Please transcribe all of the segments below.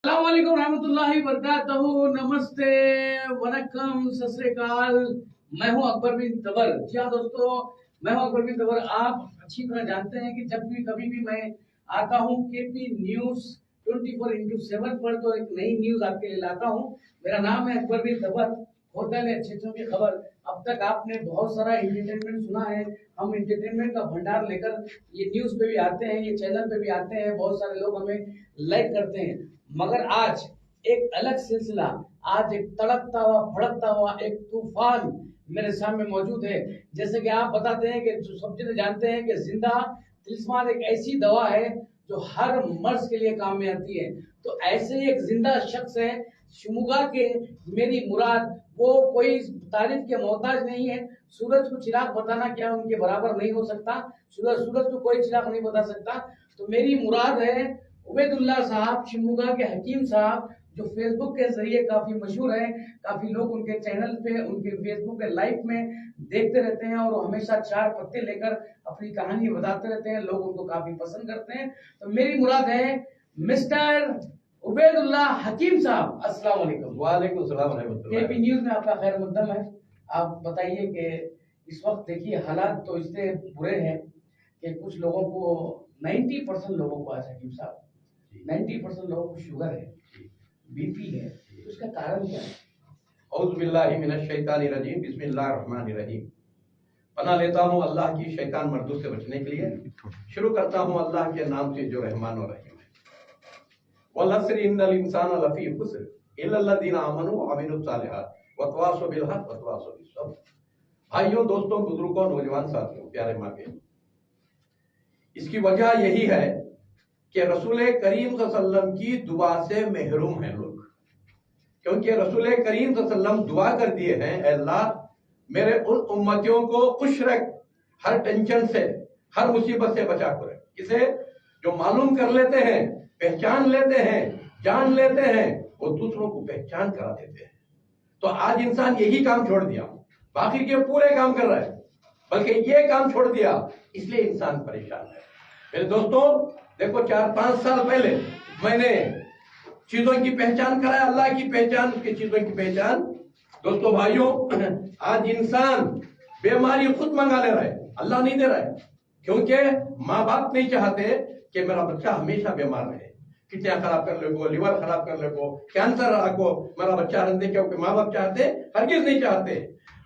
السلام علیکم رحمۃ اللہ وبرکاتہ. نمستے ونکم ست سری اکال. میں ہوں اکبر بن تبر. جی ہاں دوستو, میں ہوں اکبر بن تبر. آپ اچھی طرح جانتے ہیں کہ جب بھی کبھی بھی میں آتا ہوں کے پی نیوز 24x7 پر تو ایک نئی نیوز آپ کے لیے لاتا ہوں. میرا نام ہے اکبر بن تبر. ہوتا ہے اچھے کی خبر. اب تک آپ نے بہت سارا انٹرٹینمنٹ سنا ہے. ہم انٹرٹینمنٹ کا بھنڈار لے کر یہ نیوز پہ بھی آتے ہیں, یہ چینل پہ بھی آتے ہیں. بہت سارے لوگ ہمیں لائک کرتے ہیں. مگر آج ایک الگ سلسلہ, آج ایک تڑکتا ہوا بھڑکتا ہوا ایک طوفان میرے سامنے موجود ہے. جیسے کہ آپ بتاتے ہیں کہ سب جنے جانتے ہیں کہ زندہ تلسمان ایک ایسی دوا ہے جو ہر مرض کے لیے کام میں آتی ہے. تو ایسے ہی ایک زندہ شخص ہے شموگا کے میری مراد. وہ کوئی تعریف کے محتاج نہیں ہے. سورج کو چراغ بتانا کیا ان کے برابر نہیں ہو سکتا. سورج کو کوئی چراغ نہیں بتا سکتا. تو میری مراد ہے عبید اللہ صاحب, شموگا کے حکیم صاحب, جو فیس بک کے ذریعے کافی مشہور ہیں. کافی لوگ ان کے چینل پہ, ان کے فیس بک کے لائف میں دیکھتے رہتے ہیں, اور وہ ہمیشہ چار پتے لے کر اپنی کہانی بتاتے رہتے ہیں. لوگ ان کو کافی پسند کرتے ہیں. تو میری مراد ہے مسٹر عبید اللہ حکیم صاحب. السلام علیکم. وعلیکم السلام ورحمۃ اللہ. کے پی نیوز میں آپ کا خیر مقدم ہے. آپ بتائیے کہ اس وقت دیکھیے حالات تو اس سے برے ہیں کہ کچھ لوگوں کو 90% لوگوں کو, آج حکیم صاحب 90% لوگوں کو شوگر ہے, بی پی ہے. تو اس کا کارن کیا ہے؟ اعوذ باللہ من الشیطان الرجیم. بسم اللہ الرحمن الرحیم. پناہ لیتا ہوں اللہ کی شیطان مردوں سے بچنے کے لیے. شروع کرتا ہوں اللہ کے نام سے جو رحمان و رحیم ہے. والعصر ان الانسان لفی خسر الا الذین آمنوا وعملوا الصالحات وتواصوا بالحق وتواصوا بالصبر. بھائیوں, دوستوں, بزرگوں, نوجوان ساتھیوں, پیارے ماں بہنوں, اس کی وجہ یہی ہے کہ رسول کریم صلی اللہ علیہ وسلم کی دعا سے محروم ہیں لوگ. کیونکہ رسول کریم صلی اللہ علیہ وسلم دعا کر دیے ہیں, اے اللہ میرے ان امتیوں کو خوش رکھ, ہر ٹینشن سے, ہر مصیبت سے بچا کر رکھ. کسے جو معلوم کر لیتے ہیں, پہچان لیتے ہیں, جان لیتے ہیں, وہ دوسروں کو پہچان کرا دیتے ہیں. تو آج انسان یہی کام چھوڑ دیا, باقی کے پورے کام کر رہا ہے, بلکہ یہ کام چھوڑ دیا, اس لیے انسان پریشان ہے. میرے دوستوں دیکھو, 4-5 سال پہلے میں نے چیزوں کی پہچان کرایا, اللہ کی پہچان, اس کی چیزوں کی پہچان. دوستوں بھائیوں, آج انسان بیماری خود منگا لے رہا ہے, اللہ نہیں دے رہا ہے. کیونکہ ماں باپ نہیں چاہتے کہ میرا بچہ ہمیشہ بیمار رہے. کڈنیاں خراب کر لے کو, لیور خراب کر لے کو, کینسر رکھو, میرا بچہ رہنے, کیونکہ ماں باپ چاہتے, ہرگز نہیں چاہتے.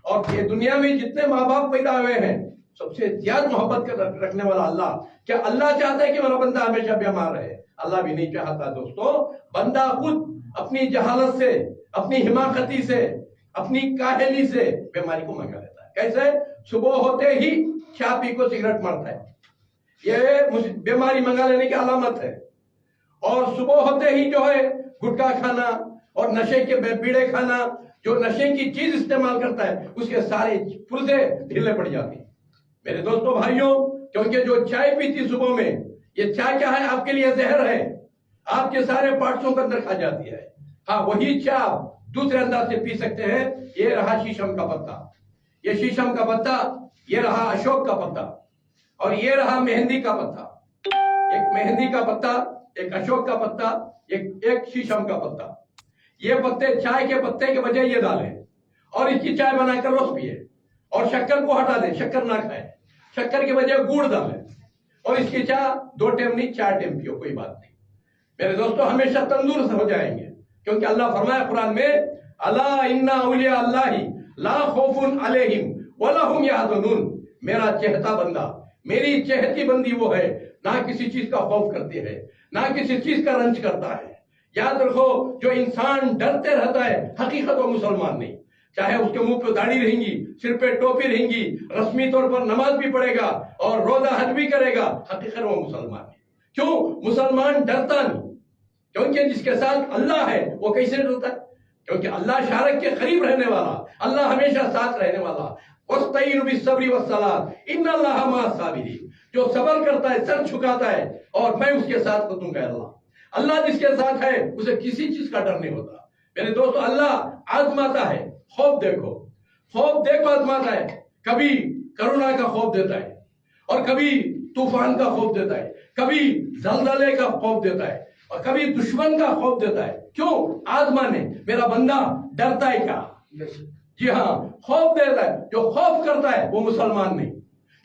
اور یہ دنیا میں جتنے ماں باپ پیدا ہوئے ہیں, سب سے زیادہ محبت رکھنے والا اللہ. کیا اللہ چاہتا ہے کہ میرا بندہ ہمیشہ بیمار رہے؟ اللہ بھی نہیں چاہتا. دوستو, بندہ خود اپنی جہالت سے, اپنی حماقتی سے, اپنی کاہلی سے بیماری کو منگا لیتا ہے. کیسے؟ صبح ہوتے ہی چائے پی کو سگریٹ مارتا ہے, یہ بیماری منگا لینے کی علامت ہے. اور صبح ہوتے ہی جو ہے گٹکا کھانا اور نشے کے بیڑے کھانا, جو نشے کی چیز استعمال کرتا ہے, اس کے سارے پرزے ڈھیلے پڑ جاتے ہیں. میرے دوستوں بھائیوں, کیونکہ جو چائے پیتی صبح میں, یہ چائے کیا ہے, آپ کے لیے زہر ہے, آپ کے سارے پارٹسوں کے اندر کھا جاتی ہے. ہاں, وہی چائے آپ دوسرے انداز سے پی سکتے ہیں. یہ رہا شیشم کا پتا, یہ شیشم کا پتا, یہ رہا اشوک کا پتا, اور یہ رہا مہندی کا پتا. ایک مہندی کا پتا, ایک اشوک کا پتا, ایک شیشم کا پتا. یہ پتے چائے کے پتے کے بجائے یہ ڈالیں اور اس کی چائے بنا کر روز پیے, اور شکر کو ہٹا دیں, شکر نہ کھائیں, شکر کے بجائے گڑ ڈالیں, اور اس کی چائے 2 ٹائم نہیں 4 ٹائم پیو, کوئی بات نہیں. میرے دوستو, ہمیشہ تندرست ہو جائیں گے. کیونکہ اللہ فرمایا قرآن میں, الا ان اولیاء اللہ لا خوف علیہم ولا هم یحزنون. میرا چہتا بندہ, میری چہتی بندی وہ ہے, نہ کسی چیز کا خوف کرتی ہے, نہ کسی چیز کا رنج کرتا ہے. یاد رکھو, جو انسان ڈرتے رہتا ہے حقیقت وہ مسلمان نہیں. چاہے اس کے منہ پہ داڑھی رہیں گی, سر پہ ٹوپی رہیں گی, رسمی طور پر نماز بھی پڑھے گا اور روزہ حج بھی کرے گا, حقیقت وہ مسلمان ہے. کیوں مسلمان ڈرتا نہیں؟ کیونکہ جس کے ساتھ اللہ ہے وہ کیسے ڈرتا ہے؟ کیونکہ اللہ شارک کے قریب رہنے والا, اللہ ہمیشہ ساتھ رہنے والا. وَاسْتَعِينُوا بِالصَّبْرِ وَالصَّلَاةِ إِنَّ اللَّهَ مَعَ الصَّابِرِينَ. جو صبر کرتا ہے, سر جھکاتا ہے, اور میں اس کے ساتھ دوں گا. اللہ جس کے ساتھ ہے اسے کسی چیز کا ڈر نہیں ہوتا. میرے دوستو, اللہ آزماتا ہے. خوف دیکھو, خوف دیکھو, آزماتا ہے. کبھی کرونا کا خوف دیتا ہے, اور کبھی طوفان کا خوف دیتا ہے, کبھی زلزلے کا خوف دیتا ہے, اور کبھی دشمن کا خوف دیتا ہے. کیوں؟ آزمانے میرا بندہ ڈرتا ہے کیا. جی ہاں، خوف دیتا ہے. جو خوف کرتا ہے وہ مسلمان نہیں.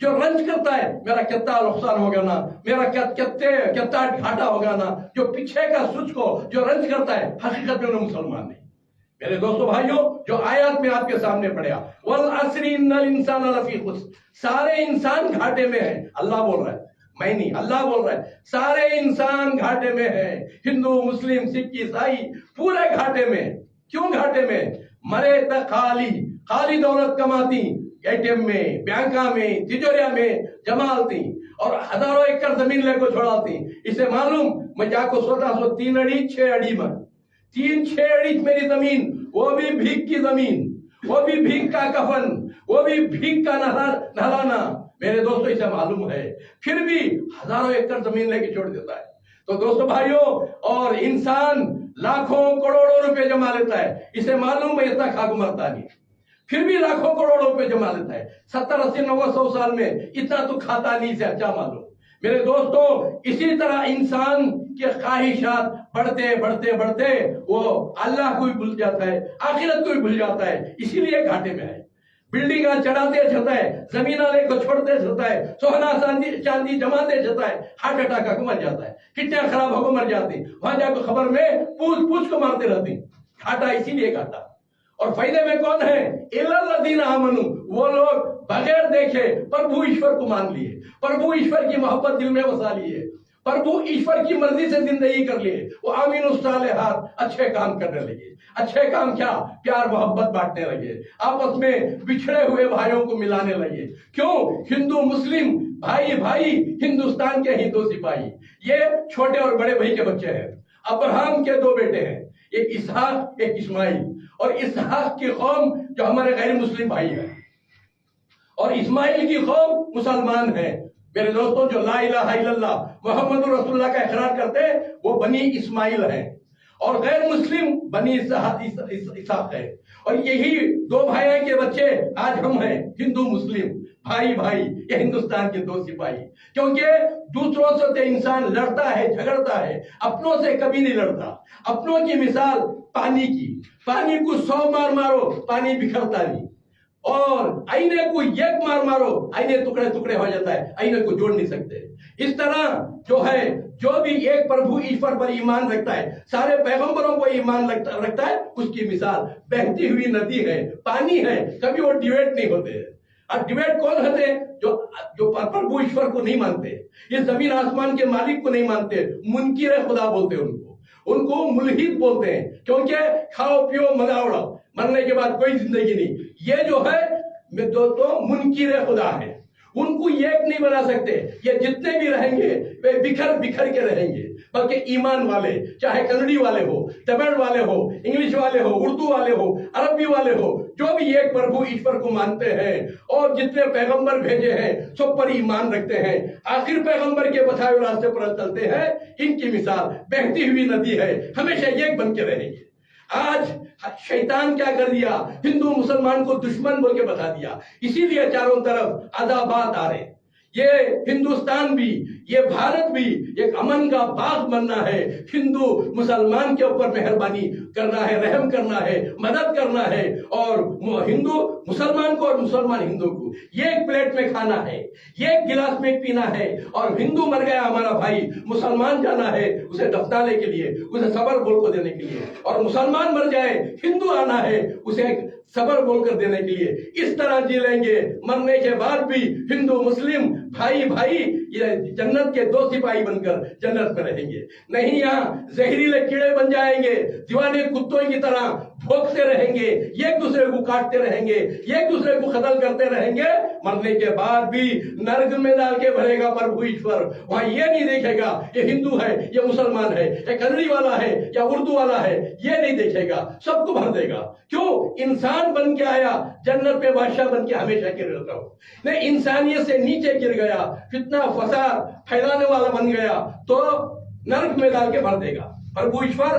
جو رنج کرتا ہے میرا کتنا نقصان ہوگا نا، میرا کتنا گھاٹا ہوگا نا، جو پیچھے کا سوچ کو جو رنج کرتا ہے حقیقت میں وہ مسلمان نہیں. میرے دوستو بھائیوں، جو آیات میں آپ کے سامنے پڑھا وَالْعَصْرِ إِنَّ الْإِنسَانَ لَفِي خُسْرٍ، سارے انسان گھاٹے میں ہیں. اللہ بول رہا ہے، میں نہیں، اللہ بول رہا ہے. سارے انسان گھاٹے میں ہیں. ہندو، مسلم، سکھ، عیسائی پورے گھاٹے میں. کیوں گھاٹے میں؟ مرے تک خالی دولت کماتی، اے ٹی ایم میں، بینکا میں، تجوریا میں جمالتی اور ہزاروں ایکڑ زمین لے کو چھوڑاتی. اسے معلوم میں جا کو سوچا 3 اڑی 6 اڑی میں 3-6 اڑی میری زمین، وہ بھی بھیک کی زمین، وہ بھی بھیک کا کفن، وہ بھی بھیک کا نہلانا. میرے دوستو اسے معلوم ہے، پھر بھی ہزاروں ایکڑ زمین لے کے چھوڑ دیتا ہے. تو دوستو بھائیوں، اور انسان لاکھوں کروڑوں روپے جما لیتا ہے. اسے معلوم ہے اتنا کھاک مرتا نہیں، پھر بھی لاکھوں کروڑوں روپے جما لیتا ہے. 70 80 90 100 سال میں اتنا تو کھاتا نہیں سے اچھا معلوم. میرے دوستو، اسی طرح انسان کے خواہشات بڑھتے وہ اللہ کو بھی بھول جاتا ہے، آخرت کو بھی بھول جاتا ہے. اسی لیے گھاٹے میں ہے. بلڈنگ چڑھاتے چلتا ہے، زمین لے کو چھوڑتے چلتا ہے، سونا چاندی جماتے چلتا ہے، ہارٹ اٹیک کو مر جاتا ہے، کتنے خراب ہو کو مر جاتی. وہاں جا کو خبر میں پوچھ کو مارتے رہتی. گھاٹا اسی لیے گھاٹا. اور فائدے میں کون ہے؟ اِلَّا الَّذِينَ آمَنُوا، وہ لوگ بغیر دیکھے پربھو ایشور کو مان لیے، پربھو ایشور کی محبت دل میں بسا لیے، پربھو ایشور کی مرضی سے زندگی کر لیے. وہ آمین الصالحات، اچھے کام کرنے لگے. اچھے کام کیا؟ پیار محبت بانٹنے لگے، آپس میں بچھڑے ہوئے بھائیوں کو ملانے لگے. کیوں؟ ہندو مسلم بھائی ہندوستان کے ہی 2 سپاہی، یہ چھوٹے اور بڑے بھائی کے بچے ہیں. ابراہم کے 2 بیٹے ہیں، ایک اسحاق ایک اسماعیل. اور اسحاق کی قوم جو ہمارے غیر مسلم بھائی ہیں، اور اسماعیل کی قوم مسلمان ہیں. میرے دوستوں، جو لا الہ الا اللہ محمد رسول اللہ کا اقرار کرتے ہیں وہ بنی اسماعیل ہیں، اور غیر مسلم بنی اسحاق ہے. اور یہی 2 بھائیوں کے بچے آج ہم ہیں، ہندو مسلم بھائی. یہ ہندوستان کے 2 سپاہی. کیونکہ دوسروں سے تو انسان لڑتا ہے، جھگڑتا ہے، اپنوں سے کبھی نہیں لڑتا. اپنوں کی مثال پانی کو 100 بار مارو پانی بکھرتا نہیں، اور آئینے کو 1 بار مارو آئینے ٹکڑے ہو جاتا ہے، آئینے کو جوڑ نہیں سکتے. اس طرح جو بھی ایک پربھو ایشور پر ایمان رکھتا ہے، سارے پیغمبروں کو ایمان رکھتا ہے، اس کی مثال بہتی ہوئی ندی ہے، پانی ہے، کبھی وہ ڈیویٹ نہیں ہوتے. اور ڈیویٹ کون ہوتے ہیں؟ جو پربھو ایشور کو نہیں مانتے، یہ زمین آسمان کے مالک کو نہیں مانتے، منکر خدا بولتے ہیں ان کو ملحد بولتے ہیں. کیونکہ کھاؤ پیو مزہ اڑاؤ، مرنے کے بعد کوئی زندگی نہیں. یہ جو ہے دوستوں منکر خدا ہے، ان کو ایک نہیں بنا سکتے. یہ جتنے بھی رہیں گے وہ بکھر کے رہیں گے. بلکہ ایمان والے، چاہے کنڑی والے ہو، تمل والے ہو، انگلش والے ہو، اردو والے ہو، عربی والے ہو، جو بھی ایک پربھو ایشور کو مانتے ہیں اور جتنے پیغمبر بھیجے ہیں سب پر ایمان رکھتے ہیں، آخر پیغمبر کے بتائے ہوئے راستے پر چلتے ہیں، ان کی مثال بہتی ہوئی ندی ہے، ہمیشہ ایک بن کے رہیں گے. آج شیطان کیا کر دیا؟ ہندو مسلمان کو دشمن بول کے بتا دیا. اسی لیے چاروں طرف عذابات آ رہے. یہ ہندوستان بھی، یہ بھارت بھی ایک امن کا باغ بننا ہے. ہندو مسلمان کے اوپر مہربانی کرنا ہے، رحم کرنا ہے، مدد کرنا ہے، اور ہندو مسلمان کو اور مسلمان ہندو کو ایک پلیٹ میں کھانا ہے، ایک گلاس میں پینا ہے. اور ہندو مر گیا ہمارا بھائی، مسلمان جانا ہے اسے دفنانے کے لیے، اسے صبر بول کو دینے کے لیے. اور مسلمان مر جائے، ہندو آنا ہے اسے صبر بول کر دینے کے لیے. اس طرح جی لیں گے، مرنے کے بعد بھی ہندو مسلم بھائی یہ جنت کے 2 سپاہی بن کر جنت میں رہیں گے. نہیں یہاں زہریلے کیڑے بن جائیں گے، دیوانے کتوں کی طرح بھوکتے رہیں گے، ایک دوسرے کو کاٹتے رہیں گے، ایک دوسرے کو قتل کرتے رہیں گے. مرنے کے بعد بھی نرک میں ڈال کے بھرے گا پربھو ایشور. وہاں یہ نہیں دیکھے گا یہ ہندو ہے، یہ مسلمان ہے، یہ کنڑی والا ہے یا اردو والا ہے، یہ نہیں دیکھے گا، سب کو بھر دے گا. کیوں؟ انسان بن کے آیا، جنت میں بادشاہ بن کے ہمیشہ کے رہتا ہوں. نہیں، انسانیت سے نیچے گر گیا، فتنہ فساد پھیلانے والا بن گیا تو نرک میں ڈال کے بھر دے گا. پربھو ایشور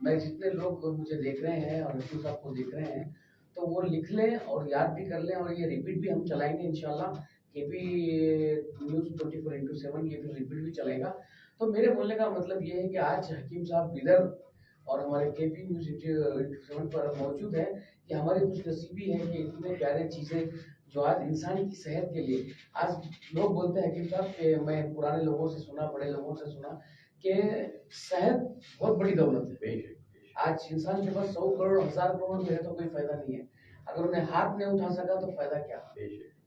میں جتنے لوگ مجھے دیکھ رہے ہیں اور حکیم صاحب کو دیکھ رہے ہیں تو وہ لکھ لیں اور یاد بھی کر لیں, اور یہ ریپیٹ بھی ہم چلائیں گے انشاءاللہ. کے پی نیوز 24x7 یہ پھر ریپیٹ بھی چلے گا. تو میرے بولنے کا مطلب یہ ہے کہ آج حکیم صاحب ادھر اور ہمارے کے پی نیوز 24x7 پر موجود ہے کہ ہماری خوش نصیبی ہے کہ اتنے پیارے چیزیں جو آج انسانی کی صحت کے لیے. آج لوگ بولتے ہیں حکیم صاحب کہ میں پرانے لوگوں سے سنا, بڑے لوگوں سے سنا کہ صحت بہت بڑی دولت ہے. آج انسان کے پاس 100 کروڑ 1000 کروڑ بھی ہے تو کوئی فائدہ نہیں ہے. اگر انہیں ہاتھ نہیں اٹھا سکا تو فائدہ کیا,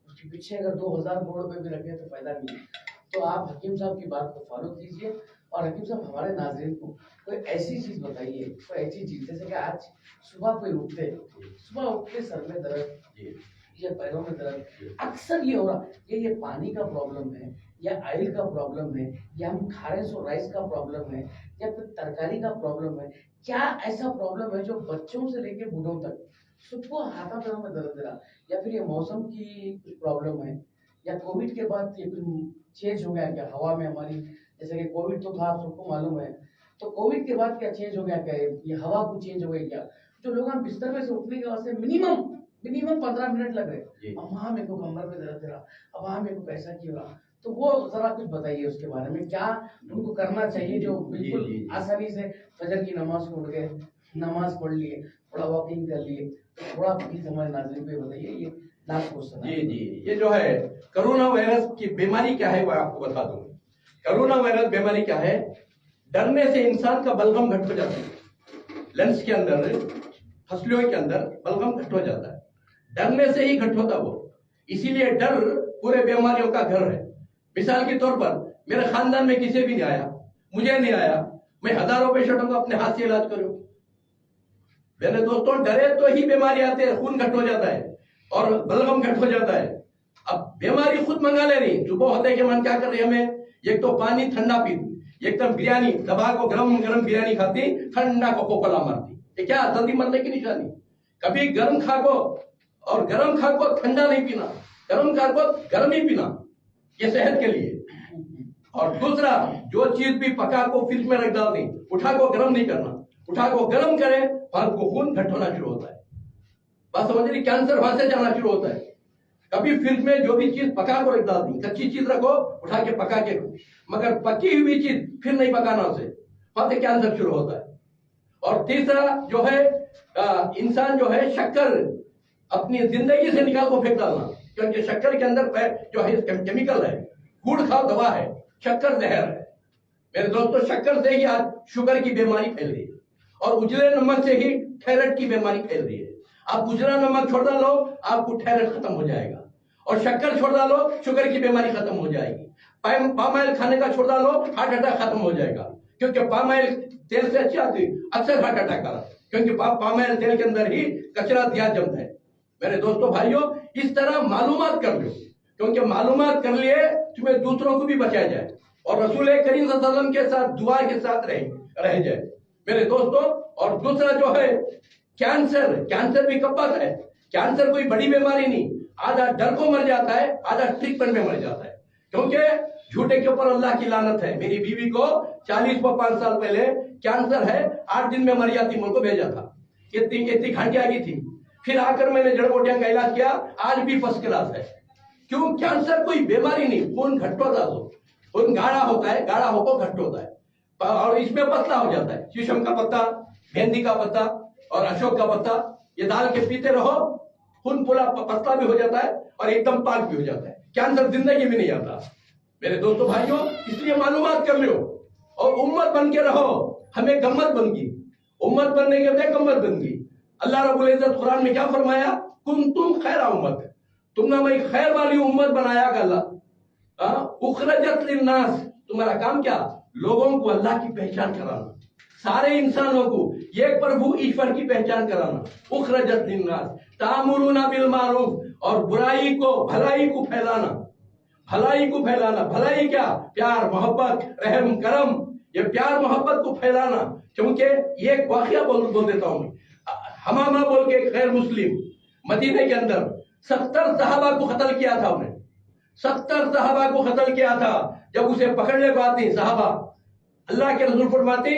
اس کے پیچھے اگر 2000 کروڑ روپے بھی رکھے تو فائدہ نہیں ہے. تو آپ حکیم صاحب کی بات کو فالو کیجئے. اور حکیم صاحب ہمارے ناظرین کو کوئی ایسی چیز بتائیے, کوئی ایسی چیز جیسے کہ آج صبح کوئی صبح اٹھتے سر میں درد, یہ پیروں میں درد, اکثر یہ ہو رہا, یہ پانی کا پرابلم ہے یا آئل کا پرابلم ہے یا ہم کھا رہے سو رائس کا پرابلم ہے یا پھر ترکاری کا پرابلم ہے, کیا ایسا پرابلم ہے جو بچوں سے لے کے بوڑھوں تک سب کو ہاتھوں پیروں میں درد دے رہا, یا پھر یہ موسم کی کچھ پرابلم ہے, یا کووڈ کے بعد یہ کچھ چینج ہو گیا کیا ہوا میں ہماری, جیسے کہ کووڈ تو تھا آپ سب کو معلوم ہے, تو کووڈ کے بعد کیا چینج ہو گیا, کیا یہ ہوا کو چینج ہو گئی کیا, جو لوگ ہم بستر میں سے اٹھنے کے واسطے منیمم 15 منٹ لگ رہے, اب وہاں میرے کو کمر میں درد دے رہا, اب وہاں میرے کو کیسا کیا رہا, تو وہ ذرا کچھ بتائیے اس کے بارے میں, کیا ان کو کرنا چاہیے جو بالکل آسانی سے فجر کی نماز کو اٹھ گئے, نماز پڑھ لیے, تھوڑا واکنگ کر لیے, تھوڑا پلیز ہمارے ناظرین پہ بتائیے یہ لاسٹ کوسچن. یہ جو ہے کرونا وائرس کی بیماری کیا ہے وہ آپ کو بتا دوں. کرونا وائرس بیماری کیا ہے, ڈرنے سے انسان کا بلغم گھٹ ہو جاتا ہے, لنس کے اندر پھسلیوں کے اندر بلغم گھٹ ہو جاتا ہے, ڈرنے سے ہی گھٹ ہوتا وہ. اسی لیے ڈر پورے بیماریوں کا گھر ہے. مثال کے طور پر میرے خاندان میں کسی بھی نہیں آیا, مجھے نہیں آیا, میں ہزاروں پیشنٹوں کو اپنے ہاتھ سے علاج کروں. میرے دوستوں ڈرے تو ہی بیماری آتے ہیں, خون گھٹ ہو جاتا ہے اور بلغم گھٹ ہو جاتا ہے. اب بیماری خود منگا لے رہی, صبح ہوتے کہ من کیا کر رہی ہمیں, ایک تو پانی ٹھنڈا پیتی, ایک تو بریانی دبا کو گرم بریانی کھاتی, ٹھنڈا کو کولا مارتی. یہ کیا جلدی مرنے کی نشانی. کبھی گرم کھا کو اور گرم کھا کو ٹھنڈا نہیں پینا, گرم کھا کو گرم ہی پینا, یہ صحت کے لیے. اور دوسرا جو چیز بھی پکا کو فریج میں رکھ ڈال دیں, اٹھا کو گرم نہیں کرنا, اٹھا کو گرم کرے وہاں کو خون گھٹ ہونا شروع ہوتا ہے. بات سمجھ رہی, کینسر وہاں سے جانا شروع ہوتا ہے. کبھی فریج میں جو بھی چیز پکا کو رکھ ڈال دیں, کچی چیز رکھو اٹھا کے پکا کے رکھو, مگر پکی ہوئی چیز پھر نہیں پکانا اسے, وہاں سے کینسر شروع ہوتا ہے. اور تیسرا جو ہے انسان جو ہے شکر اپنی زندگی سے نکال کو پھینک ڈالنا, کیونکہ شکر کے اندر جو ہے کیمیکل ہے, گڑ کھاؤ دوا ہے, شکر زہر ہے. میرے دوستوں شکر سے ہی آج شوگر کی بیماری پھیل رہی ہے, اور اجلے نمک سے ہی تھائرائیڈ کی بیماری پھیل رہی ہے. آپ اجلا نمک چھوڑ ڈالو آپ کو تھائرائیڈ ختم ہو جائے گا, اور شکر چھوڑ ڈالو شوگر کی بیماری ختم ہو جائے گی. پام آئل کھانے کا چھوڑ ڈالو ہارٹ اٹیک ختم ہو جائے گا, کیونکہ پام آئل تیل سے اچھی آتی اکثر ہارٹ اٹیک آتا, کیونکہ پام آئل تیل کے اندر ہی کچرا زیادہ جمتا ہے. میرے دوستوں بھائیوں اس طرح معلومات کر لو, کیونکہ معلومات کر لیے تمہیں دوسروں کو بھی بچایا جائے اور رسول کریم صلی اللہ علیہ وسلم کے ساتھ دعا کے ساتھ رہ جائے میرے دوستوں. اور دوسرا جو ہے کینسر بھی کپت ہے. کینسر کوئی بڑی بیماری نہیں, آدھا ڈر کو مر جاتا ہے, آدھا ٹریٹمنٹ میں مر جاتا ہے, کیونکہ جھوٹے کے اوپر اللہ کی لعنت ہے. میری بیوی کو 40-5 سال پہلے کینسر ہے, 8 دن میں مر جاتی, مجھ کو بھیجا تھا, اتنی گھنٹی آ گئی تھی. پھر آ کر میں نے جڑ بوٹیاں کا علاج کیا, آج بھی فرسٹ کلاس ہے. کیوں؟ کینسر کوئی بیماری نہیں, خون گھٹ ہوتا ہے, خون گاڑھا ہوتا ہے, گاڑھا ہو کو گھٹ ہوتا ہے, اور اس میں پتلا ہو جاتا ہے. شیشم کا پتا, مہندی کا پتا اور اشوک کا پتا یہ ڈال کے پیتے رہو, خون پورا پتلا بھی ہو جاتا ہے اور ایک دم پاک بھی ہو جاتا ہے. کینسر زندگی میں نہیں آتا. میرے دوستوں بھائیوں اس لیے معلومات کر لو اور امت بن کے رہو. ہمیں گمت بن گئی, امت بننے کے بعد گمت بن گئی. اللہ رب العزت قرآن میں کیا فرمایا, کنتم خیر امت, تم نے ہمیں خیر والی امت بنایا کہ اللہ اخرجت للناس, تمہارا کام کیا, لوگوں کو اللہ کی پہچان کرانا, سارے انسانوں کو ایک پربھو ایشور کی پہچان کرانا. اخرجت للناس تامرون بالمعروف, اور برائی کو بھلائی کو پھیلانا, بھلائی کو پھیلانا. بھلائی کیا, پیار محبت رحم کرم, یہ پیار محبت کو پھیلانا. کیونکہ یہ ایک واقعہ بول دیتا ہوں میں. حمامہ بول کے ایک غیر مسلم مدینے کے اندر 70 صحابہ کو قتل کیا تھا, انہیں 70 صحابہ کو قتل کیا تھا. جب اسے پکڑنے کو آتی صحابہ, اللہ کے رسول فرماتے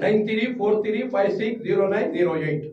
9343560908।